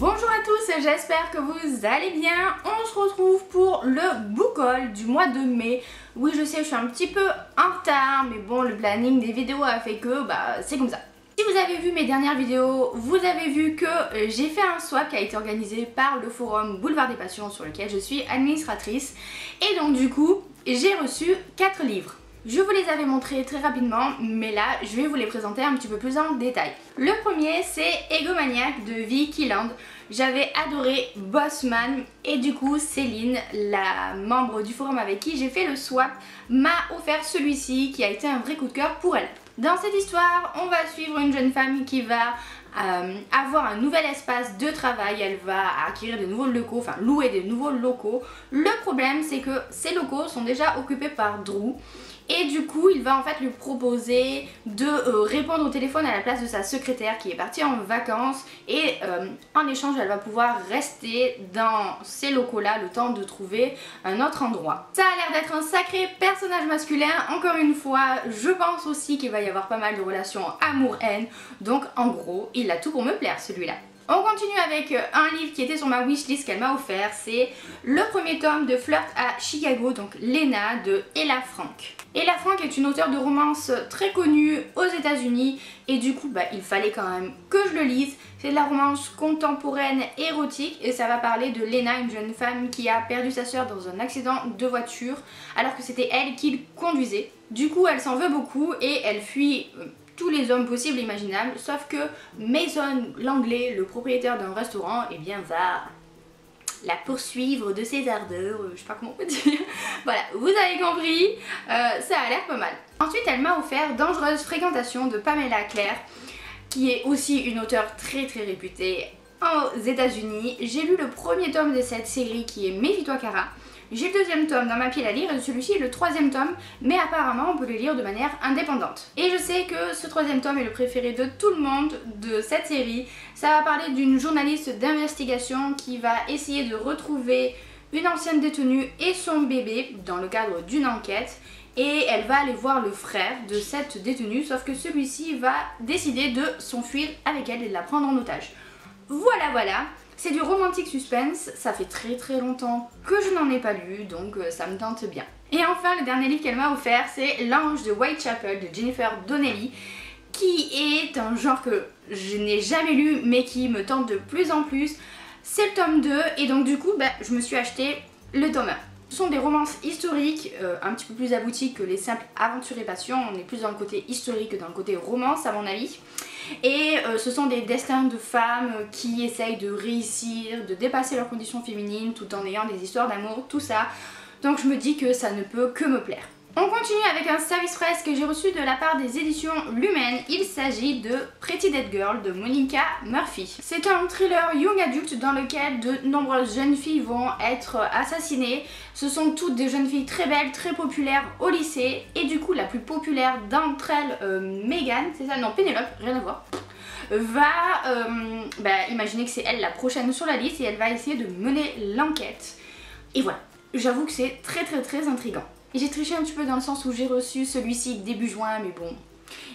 Bonjour à tous, j'espère que vous allez bien. On se retrouve pour le book haul du mois de mai. Oui, je sais, je suis un petit peu en retard, mais bon, le planning des vidéos a fait que c'est comme ça. Si vous avez vu mes dernières vidéos, vous avez vu que j'ai fait un swap qui a été organisé par le forum Boulevard des Passions sur lequel je suis administratrice. Et donc du coup, j'ai reçu 4 livres. Je vous les avais montrés très rapidement, mais là, je vais vous les présenter un petit peu plus en détail. Le premier, c'est Egomaniac de Vicky Land. J'avais adoré Bossman et du coup, Céline, la membre du forum avec qui j'ai fait le swap, m'a offert celui-ci qui a été un vrai coup de cœur pour elle. Dans cette histoire, on va suivre une jeune femme qui va avoir un nouvel espace de travail. Elle va acquérir de nouveaux locaux, enfin louer de nouveaux locaux. Le problème, c'est que ces locaux sont déjà occupés par Drew. Et du coup, il va en fait lui proposer de répondre au téléphone à la place de sa secrétaire qui est partie en vacances. Et en échange, elle va pouvoir rester dans ces locaux-là le temps de trouver un autre endroit. Ça a l'air d'être un sacré personnage masculin. Encore une fois, je pense aussi qu'il va y avoir pas mal de relations amour-haine. Donc en gros, il a tout pour me plaire celui-là. On continue avec un livre qui était sur ma wishlist qu'elle m'a offert. C'est le premier tome de Flirt à Chicago, donc Lena de Ella Frank. Ella Frank est une auteure de romance très connue aux États-Unis et du coup il fallait quand même que je le lise. C'est de la romance contemporaine érotique et ça va parler de Lena, une jeune femme qui a perdu sa soeur dans un accident de voiture alors que c'était elle qui le conduisait. Du coup elle s'en veut beaucoup et elle fuit tous les hommes possibles et imaginables, sauf que Mason Langley, le propriétaire d'un restaurant, eh bien va la poursuivre de ses ardeurs, je sais pas comment on peut dire. Voilà, vous avez compris, ça a l'air pas mal. Ensuite, elle m'a offert Dangereuse fréquentation de Pamela Claire, qui est aussi une auteure très réputée aux États-Unis. J'ai lu le premier tome de cette série qui est Méfie-toi Cara. J'ai le deuxième tome dans ma pile à lire et celui-ci est le troisième tome, mais apparemment on peut le lire de manière indépendante. Et je sais que ce troisième tome est le préféré de tout le monde de cette série. Ça va parler d'une journaliste d'investigation qui va essayer de retrouver une ancienne détenue et son bébé dans le cadre d'une enquête. Et elle va aller voir le frère de cette détenue, sauf que celui-ci va décider de s'enfuir avec elle et de la prendre en otage. Voilà. C'est du romantique suspense, ça fait très longtemps que je n'en ai pas lu, donc ça me tente bien. Et enfin, le dernier livre qu'elle m'a offert, c'est L'Ange de Whitechapel de Jennifer Donnelly, qui est un genre que je n'ai jamais lu, mais qui me tente de plus en plus. C'est le tome 2, et donc du coup, je me suis acheté le tome 1. Ce sont des romances historiques, un petit peu plus abouties que les simples aventures et passions. On est plus dans le côté historique que dans le côté romance à mon avis. Et ce sont des destins de femmes qui essayent de réussir, de dépasser leurs conditions féminines tout en ayant des histoires d'amour, tout ça. Donc je me dis que ça ne peut que me plaire. On continue avec un service presse que j'ai reçu de la part des éditions Lumen. Il s'agit de Pretty Dead Girl de Monica Murphy. C'est un thriller young adulte dans lequel de nombreuses jeunes filles vont être assassinées. Ce sont toutes des jeunes filles très belles, très populaires au lycée. Et du coup la plus populaire d'entre elles, Megan, c'est ça? Non, Pénélope, rien à voir, va imaginer que c'est elle la prochaine sur la liste et elle va essayer de mener l'enquête. Et voilà, j'avoue que c'est très intriguant. Et j'ai triché un petit peu dans le sens où j'ai reçu celui-ci début juin, mais bon.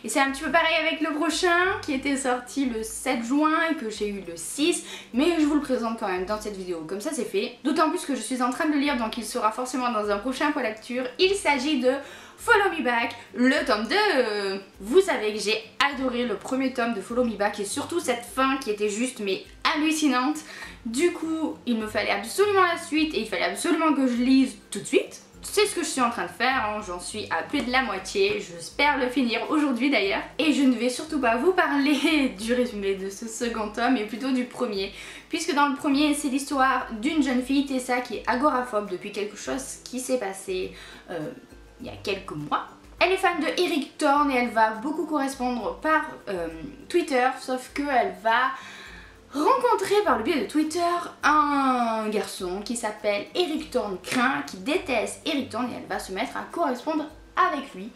Et c'est un petit peu pareil avec le prochain qui était sorti le 7 juin et que j'ai eu le 6. Mais je vous le présente quand même dans cette vidéo, comme ça c'est fait. D'autant plus que je suis en train de le lire, donc il sera forcément dans un prochain point lecture. Il s'agit de Follow Me Back, le tome 2. Vous savez que j'ai adoré le premier tome de Follow Me Back et surtout cette fin qui était juste mais hallucinante. Du coup, il me fallait absolument la suite et il fallait absolument que je lise tout de suite. C'est ce que je suis en train de faire, hein. J'en suis à plus de la moitié, j'espère le finir aujourd'hui d'ailleurs. Et je ne vais surtout pas vous parler du résumé de ce second tome, mais plutôt du premier. Puisque dans le premier, c'est l'histoire d'une jeune fille, Tessa, qui est agoraphobe depuis quelque chose qui s'est passé il y a quelques mois. Elle est fan de Eric Thorne et elle va beaucoup correspondre par Twitter, sauf qu'elle va rencontrer par le biais de Twitter un garçon qui s'appelle Eric Thorne Crin, qui déteste Eric Thorne et elle va se mettre à correspondre avec lui.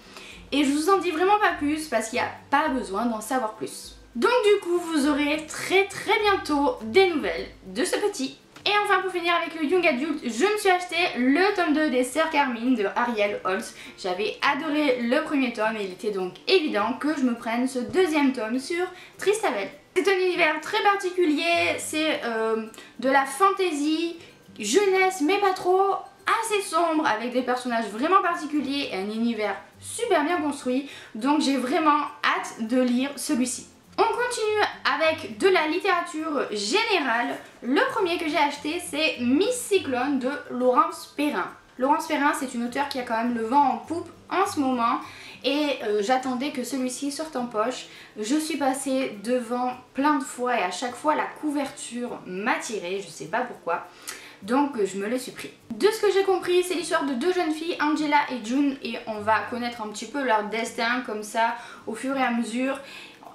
Et je vous en dis vraiment pas plus parce qu'il n'y a pas besoin d'en savoir plus. Donc du coup vous aurez très bientôt des nouvelles de ce petit. Et enfin pour finir avec le Young Adult, je me suis acheté le tome 2 des Sœurs Carmine de Ariel Holtz. J'avais adoré le premier tome et il était donc évident que je me prenne ce deuxième tome sur Tristabel. C'est un univers très particulier, c'est de la fantasy, jeunesse mais pas trop, assez sombre avec des personnages vraiment particuliers et un univers super bien construit, donc j'ai vraiment hâte de lire celui-ci. On continue avec de la littérature générale. Le premier que j'ai acheté c'est Miss Cyclone de Laurence Perrin. Laurence Perrin c'est une auteure qui a quand même le vent en poupe en ce moment et j'attendais que celui-ci sorte en poche. Je suis passée devant plein de fois et à chaque fois la couverture m'a tirée, je sais pas pourquoi. Donc je me le suis pris. De ce que j'ai compris, c'est l'histoire de deux jeunes filles, Angela et June, et on va connaître un petit peu leur destin comme ça au fur et à mesure.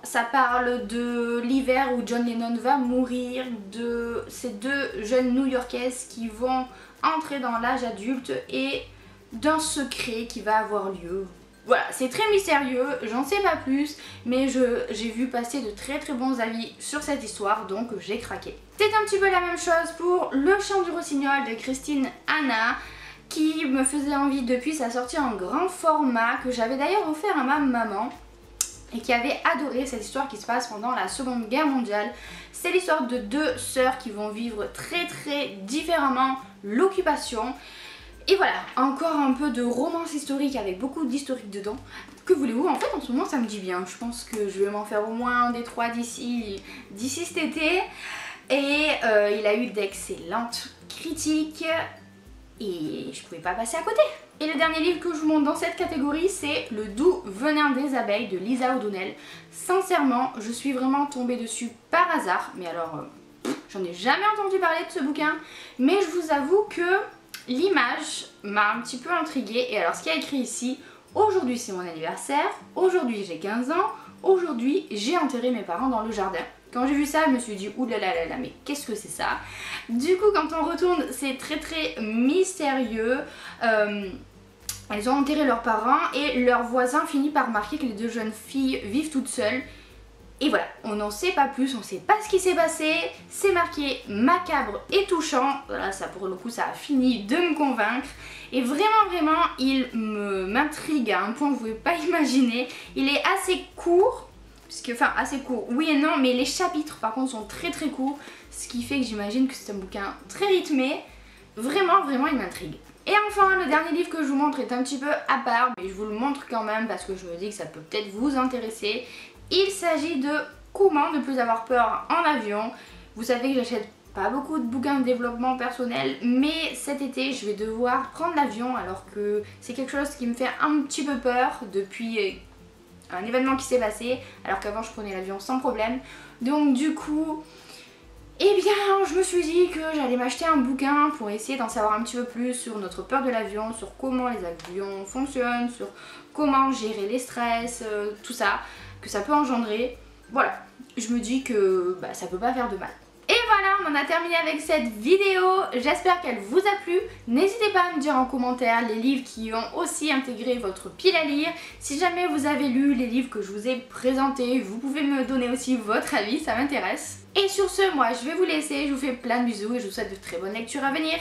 Ça parle de l'hiver où John Lennon va mourir, de ces deux jeunes new-yorkaises qui vont entrer dans l'âge adulte et d'un secret qui va avoir lieu. Voilà, c'est très mystérieux, j'en sais pas plus, mais j'ai vu passer de très bons avis sur cette histoire, donc j'ai craqué. C'est un petit peu la même chose pour Le Chant du Rossignol de Christine Hanna, qui me faisait envie depuis sa sortie en grand format, que j'avais d'ailleurs offert à ma maman, et qui avait adoré cette histoire qui se passe pendant la Seconde Guerre mondiale. C'est l'histoire de deux sœurs qui vont vivre très différemment l'occupation. Et voilà, encore un peu de romance historique avec beaucoup d'historique dedans. Que voulez-vous, en fait en ce moment ça me dit bien. Je pense que je vais m'en faire au moins des 3 d'ici cet été. Et il a eu d'excellentes critiques et je pouvais pas passer à côté. Et le dernier livre que je vous montre dans cette catégorie c'est Le doux venin des abeilles de Lisa O'Donnell. Sincèrement, je suis vraiment tombée dessus par hasard. Mais alors, j'en ai jamais entendu parler de ce bouquin. Mais je vous avoue que l'image m'a un petit peu intriguée. Et alors ce qu'il y a écrit ici, aujourd'hui c'est mon anniversaire, aujourd'hui j'ai 15 ans, aujourd'hui j'ai enterré mes parents dans le jardin. Quand j'ai vu ça, je me suis dit oulala, mais qu'est-ce que c'est ça? Du coup quand on retourne, c'est très mystérieux. Elles ont enterré leurs parents et leur voisin finit par remarquer que les deux jeunes filles vivent toutes seules. Et voilà, on n'en sait pas plus, on ne sait pas ce qui s'est passé, c'est marqué macabre et touchant, voilà, ça pour le coup ça a fini de me convaincre. Et vraiment il m'intrigue à un point que vous ne pouvez pas imaginer. Il est assez court, enfin assez court, oui et non, mais les chapitres par contre sont très courts, ce qui fait que j'imagine que c'est un bouquin très rythmé. Vraiment il m'intrigue. Et enfin, le dernier livre que je vous montre est un petit peu à part, mais je vous le montre quand même parce que je me dis que ça peut peut-être vous intéresser. Il s'agit de Comment ne plus avoir peur en avion. Vous savez que j'achète pas beaucoup de bouquins de développement personnel, mais cet été je vais devoir prendre l'avion alors que c'est quelque chose qui me fait un petit peu peur depuis un événement qui s'est passé, alors qu'avant je prenais l'avion sans problème. Donc du coup, eh bien je me suis dit que j'allais m'acheter un bouquin pour essayer d'en savoir un petit peu plus sur notre peur de l'avion, sur comment les avions fonctionnent, sur comment gérer les stress, tout ça que ça peut engendrer. Voilà, je me dis que ça peut pas faire de mal. Et voilà, on en a terminé avec cette vidéo, j'espère qu'elle vous a plu. N'hésitez pas à me dire en commentaire les livres qui ont aussi intégré votre pile à lire. Si jamais vous avez lu les livres que je vous ai présentés, vous pouvez me donner aussi votre avis, ça m'intéresse. Et sur ce, moi je vais vous laisser, je vous fais plein de bisous et je vous souhaite de très bonnes lectures à venir.